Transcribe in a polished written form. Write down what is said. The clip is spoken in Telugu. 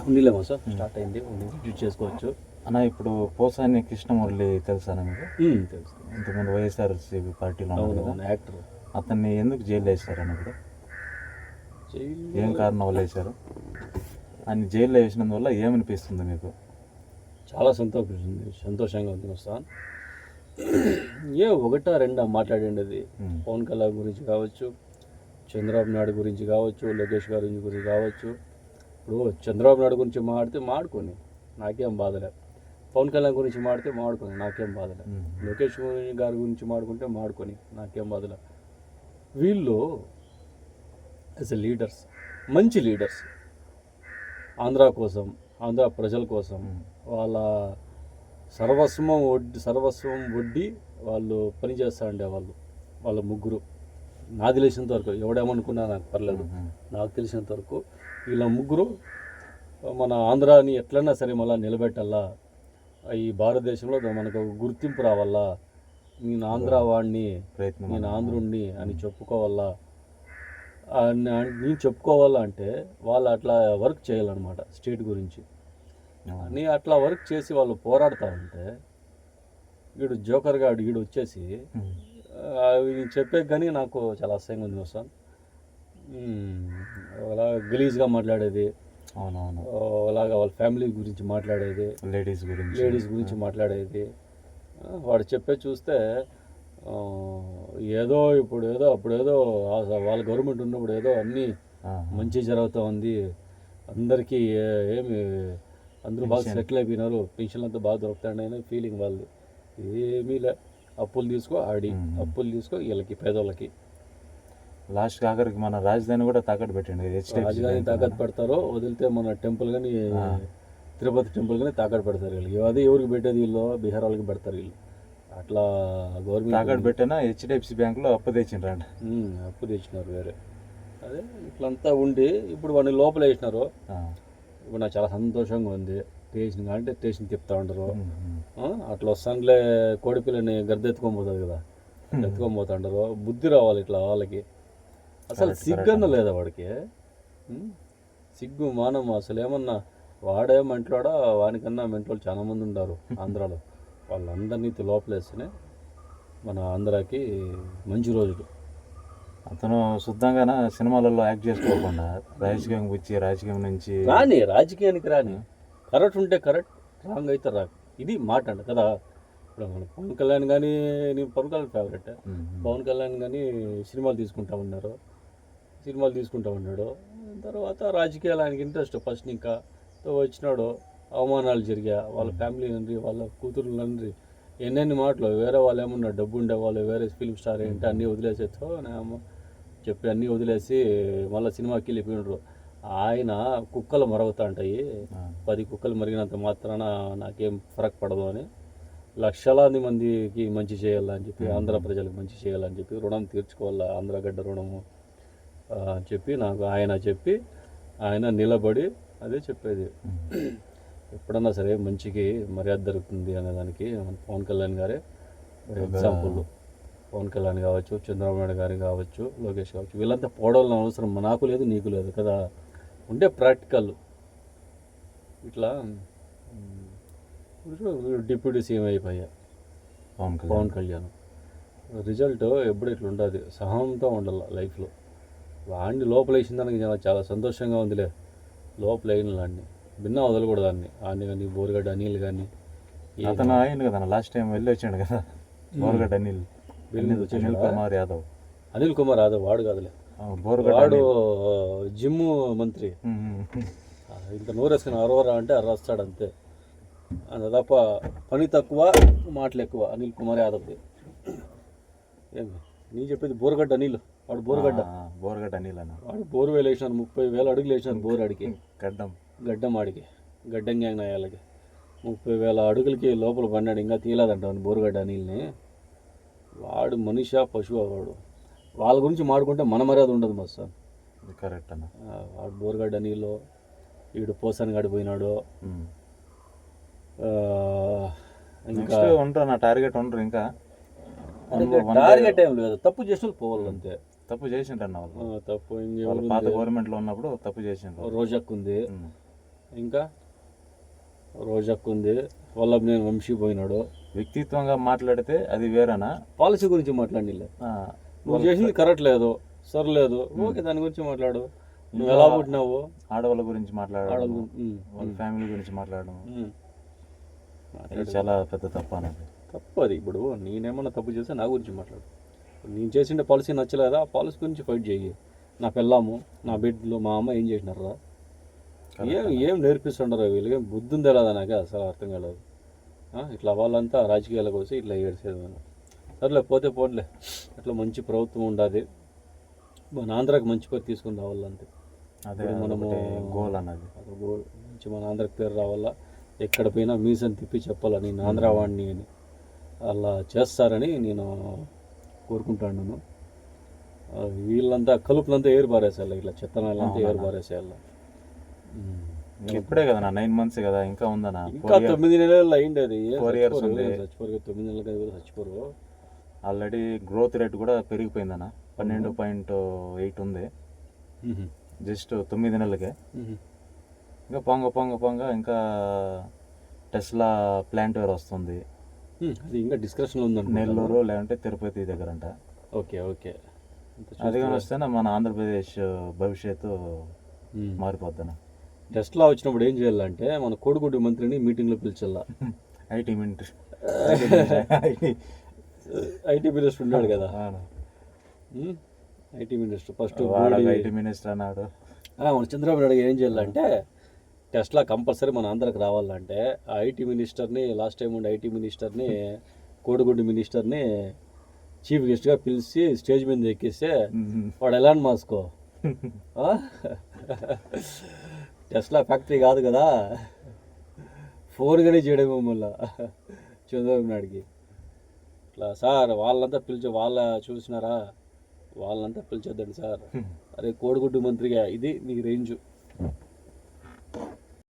ఉండిలేమో సార్ స్టార్ట్ అయింది, యూజ్ చేసుకోవచ్చు అన్న. ఇప్పుడు పోసాని కృష్ణమురళి తెలుసా మీకు? తెలుసు. ఇంతకుముందు వైఎస్ఆర్సీపీ పార్టీలో ఉన్నాడు కదా, యాక్టర్. అతన్ని ఎందుకు జైలు వేశారని ఇప్పుడు ఏం కారణం వల్ల వేశారు? ఆయన జైల్లో వేసినందువల్ల ఏమనిపిస్తుంది మీకు? చాలా సంతోషంగా ఉంది వస్తాను. ఒకటా రెండా మాట్లాడండి. పవన్ కళ్యాణ్ గురించి కావచ్చు, చంద్రబాబు నాయుడు గురించి కావచ్చు, లోకేష్ గారి గురించి కావచ్చు. ఇప్పుడు చంద్రబాబు నాయుడు గురించి మాట్లాడితే మాడుకొని నాకేం బాధలే, పవన్ కళ్యాణ్ గురించి మాడితే మాడుకొని నాకేం బాధలే, లోకేష్ గారి గురించి మాడుకుంటే మాడుకొని నాకేం బాధలే. వీళ్ళు యాజ్ ఎ లీడర్స్, మంచి లీడర్స్, ఆంధ్ర కోసం, ఆంధ్ర ప్రజల కోసం వాళ్ళ సర్వస్వం వడ్డీ వాళ్ళు పనిచేస్తూ ఉండేవాళ్ళు. వాళ్ళ ముగ్గురు, నాకు తెలిసినంత వరకు, ఎవడేమనుకున్నా నాకు పర్లేదు, నాకు తెలిసినంత వరకు వీళ్ళ ముగ్గురు మన ఆంధ్రాని ఎట్లన్నా సరే మళ్ళీ నిలబెట్టాలా, ఈ భారతదేశంలో మనకు ఒక గుర్తింపు రావాలా, నేను ఆంధ్ర వాడిని, నేను ఆంధ్రుణ్ణి అని చెప్పుకోవాలా. నేను చెప్పుకోవాలా అంటే వాళ్ళు అట్లా వర్క్ చేయాలన్నమాట స్టేట్ గురించి. నేను అట్లా వర్క్ చేసి వాళ్ళు పోరాడుతూ ఉంటే వీడు జోకర్గా వీడు వచ్చేసి నేను చెప్పే కానీ నాకు చాలా అసహ్యంగా ఉంది వస్తాను. అలా గలీజ్గా మాట్లాడేది, అవునవును, అలాగా వాళ్ళ ఫ్యామిలీ గురించి మాట్లాడేది, లేడీస్ గురించి మాట్లాడేది. వాడు చెప్పే చూస్తే అప్పుడేదో వాళ్ళ గవర్నమెంట్ ఉన్నప్పుడు ఏదో అన్నీ మంచి జరుగుతూ ఉంది, అందరికీ ఏమి అందరూ బాగా సెటిల్ అయిపోయినారు, పెన్షన్లు అంతా బాగా దొరుకుతాయని ఫీలింగ్ వాళ్ళది. ఏమీ లే, అప్పులు తీసుకో వీళ్ళకి పేదోళ్ళకి. లాస్ట్ ఆఖరికి మన రాజధాని కూడా తాకట్టు పెట్టండి. రాజధాని తాకట్టు పెడతారో, వదిలితే మన టెంపుల్ కానీ తిరుపతి టెంపుల్ కానీ తాకట్టు పెడతారు వీళ్ళు. అదే ఎవరికి పెట్టేది వీళ్ళు, బీహార్ వాళ్ళకి పెడతారు వీళ్ళు. అట్లా గవర్నమెంట్ తాకట్టు పెట్టినా హెచ్డిఎఫ్సి బ్యాంకులో అప్పు తెచ్చిండ్రండి, అప్పు తెచ్చినారు వేరే. అదే ఇట్లంతా ఉండి ఇప్పుడు వాడిని లోపల వేసినారు. ఇప్పుడు నాకు చాలా సంతోషంగా ఉంది. స్టేషన్ తిప్పుతా ఉంటారు. అట్లా వస్తానులే, కోడిపిల్లని గద్దెత్తుకొని పోతుంది కదా, ఎత్తుకొని పోతుంటారు. బుద్ధి రావాలి ఇట్లా వాళ్ళకి. అసలు సిగ్గన్న లేదా వాడికి? సిగ్గు మానం అసలు ఏమన్నా వాడే మెంట్లోడా? వానికన్నా మెంటోళ్ళు చాలా మంది ఉన్నారు ఆంధ్రాలో. వాళ్ళందరినీ లోపలేస్తేనే మన ఆంధ్రాకి మంచి రోజులు. అతను శుద్ధంగా సినిమాలలో యాక్ట్ చేసుకోకుండా రాజకీయం వచ్చి రాజకీయం నుంచి రాజకీయానికి రాని, కరెక్ట్ ఉంటే కరెక్ట్, రాంగ్ అయితే రాంగ్. ఇది మాట అంట కదా. ఇప్పుడు మన పవన్ కళ్యాణ్ కానీ, నేను పవన్ కళ్యాణ్ ఫేవరెట్. పవన్ కళ్యాణ్ కానీ సినిమాలు తీసుకుంటా ఉన్నాడు. తర్వాత రాజకీయాలు ఆయనకి ఇంట్రెస్ట్. ఫస్ట్ ఇంకా వచ్చినాడు, అవమానాలు జరిగా, వాళ్ళ ఫ్యామిలీ నండి, వాళ్ళ కూతురు నండి, ఎన్నెన్ని మాటలు. వేరే వాళ్ళు ఏమన్నా డబ్బు ఉండేవాళ్ళు, వేరే ఫిల్మ్ స్టార్ ఏంటి అన్నీ వదిలేసేతో చెప్పి అన్నీ వదిలేసి మళ్ళీ సినిమాకి వెళ్ళిపోయినారు. ఆయన కుక్కలు మరుగుతూ ఉంటాయి, 10 కుక్కలు మరిగినంత మాత్రాన నాకేం ఫరక్ పడదు అని, లక్షలాది మందికి మంచి చేయాలని చెప్పి, ఆంధ్ర ప్రజలకు మంచి చేయాలని చెప్పి, రుణం తీర్చుకోవాలా, ఆంధ్రగడ్డ రుణము చెప్పి నాకు ఆయన నిలబడి అదే చెప్పేది. ఎప్పుడన్నా సరే మంచికి మర్యాద దొరుకుతుంది అనేదానికి మన పవన్ కళ్యాణ్ గారే ఎగ్జాంపుల్. పవన్ కళ్యాణ్ కావచ్చు, చంద్రబాబు నాయుడు గారు కావచ్చు, లోకేష్ కావచ్చు, వీళ్ళంతా పోవడం అవసరం నాకు లేదు, నీకు లేదు కదా. ఉండే ప్రాక్టికల్ ఇట్లా డిప్యూటీ సీఎం అయిపోయా పవన్ కళ్యాణ్. రిజల్ట్ ఎప్పుడు ఇట్లా ఉంటుంది, సహనంతో ఉండాలి లైఫ్లో. వాడిని లోపల వేసిన దానికి చాలా సంతోషంగా ఉందిలే. లోపల వేయిన వాడిని భిన్న వదలకూడదు. ఆడిని కానీ, బోరుగడ్డ అనిల్ కానీ. అతను అయింది కదా లాస్ట్ టైం వెళ్ళి వచ్చాడు కదా, బోరుగడ్డ అనిల్ కుమార్ యాదవ్ వాడు కాదులే, వాడు జిమ్ మంత్రి. ఇంత నోరేసుకుని అరవరా అంటే అరవస్తాడు అంతే. అది తప్ప పని తక్కువ, మాటలు ఎక్కువ అనిల్ కుమార్ యాదవ్ది. ఏమి నీ చెప్పేది బోరుగడ్డ అనిల్, వాడు బోరుగడ్డ అనిల్ అన్న. వాడు బోరువేలు వేసినారు, 30,000 అడుగులు వేసినారు బోరు అడిగి. గడ్డం ఆడికి, గడ్డం గ్యాంగ్ నాయాలకి 30,000 అడుగులకి లోపల పడినాడు, ఇంకా తీయలేదంట బోరుగడ్డ అనిల్ని. వాడు మనిషా పశువు? వాడు వాళ్ళ గురించి మాడుకుంటే మన మర్యాద ఉండదు మస్తు. కరెక్ట్ అన్న. వాడు బోరుగడ్డ నీళ్ళు, వీడు పోసాని గడిపోయినాడు. ఇంకా ఉంటా టార్గెట్ ఉండరు, ఇంకా టార్గెట్ ఏం లేదు, తప్పు చేసిన పోవాలి అంతే. తప్పు చేసిండ్రు అన్న వాళ్ళు. తప్పు పాత గవర్నమెంట్లో ఉన్నప్పుడు తప్పు చేసిండ్రు. రోజాకు ఉంది, ఇంకా రోజాకు ఉంది, వల్లభనేని వంశీ పోయినాడు. వ్యక్తిత్వంగా మాట్లాడితే అది వేరేనా? పాలసీ గురించి మాట్లాడిలే. ఆ, నువ్వు చేసింది కరెక్ట్ లేదు, సర్లేదు, ఓకే దాని గురించి మాట్లాడు. నువ్వు ఎలా పుట్టినావు, ఆడవాళ్ళ గురించి మాట్లాడడం, ఆడవాళ్ళు, వాళ్ళ ఫ్యామిలీ గురించి మాట్లాడడం, ఉమ్. ఇది చాలా పెద్ద తప్పు అనేది. తప్పు అది. ఇప్పుడు నేనేమన్నా తప్పు చేస్తే నా గురించి మాట్లాడు. నేను చేసిండే పాలసీ నచ్చలేదా, ఆ పాలసీ గురించి ఫైట్ చేయి. నా పిల్లము, నా బిడ్డలు, మా అమ్మ ఏం చేసినారా, ఏం నేర్పిస్తుంటారు వీళ్ళు, ఏం బుద్ధి ఉందే లేదా నాకు అసలు అర్థం కాలేదు. ఇట్లా వాళ్ళంతా రాజకీయాలకు వచ్చి ఇట్లా ఏడ్చేది. సర్లే పోతే పోన్లే, అట్లా మంచి ప్రభుత్వం ఉండాలి, మన ఆంధ్రాకి మంచి పేరు తీసుకుని రావాలంతే. అదే మనము గోల్ అన్నది. అది గోల్. మంచి మన ఆంధ్రాకి పేరు రావాలా, ఎక్కడ పోయినా మీసని తిప్పి చెప్పాలా నేను ఆంధ్రా వాడిని అని. అలా చేస్తారని నేను కోరుకుంటున్నాను. వీళ్ళంతా కలుపులంతా ఏరు పారేసేయాలి, ఇట్లా చెత్తనాలంతా ఏరు పారేసేయాలి. ఇప్పుడే కదా 9 months కదా, ఇంకా ఉందనా? ఇంకా 9 నెలలు అయింది అది. 4 years ఉంది. చచ్చిపోరు 9 నెలలు కదా చచ్చిపోరు. ఆల్రెడీ గ్రోత్ రేట్ కూడా పెరిగిపోయిందన్న, 12.8 ఉంది జస్ట్ 9 నెలలకే. ఇంకా పొంగ ఇంకా టెస్లా ప్లాంట్ వేర్ వస్తుంది, అది ఇంకా డిస్కషన్లో ఉందండి. నెల్లూరు లేదంటే తిరుపతి దగ్గర అంట. Okay okay. అది కానీ వస్తేనే మన ఆంధ్రప్రదేశ్ భవిష్యత్తు మారిపోద్దన. టెస్లా వచ్చినప్పుడు ఏం చేయాలంటే మన కోడిగుడ్డు మంత్రిని మీటింగ్లో పిలిచాల. ఐటీ మినిస్టర్ ఐటీ మినిస్టర్ ఉన్నాడు కదా, IT minister first IT minister అన్నాడు. మన చంద్రబాబు నాయుడు ఏం చేయాలంటే టెస్లా కంపల్సరీ మన ఆంధ్రాకి రావాలంటే ఆ ఐటీ మినిస్టర్ని, లాస్ట్ టైం ఉండే ఐటీ మినిస్టర్ని, కోడిగుడ్డు మినిస్టర్ని చీఫ్ గెస్ట్గా పిలిచి స్టేజ్ మీద ఎక్కిస్తే వాడు ఎలాన్ మాస్కో టెస్లా ఫ్యాక్టరీ కాదు కదా, ఫోన్గానే చేయడం మళ్ళీ చంద్రబాబు నాయుడికి. ఇట్లా సార్ వాళ్ళంతా వాళ్ళ చూసినారా, వాళ్ళంతా పిలిచొద్దండి సార్. అరే కోడిగుడ్డు మంత్రిగా ఇది నీ రేంజు.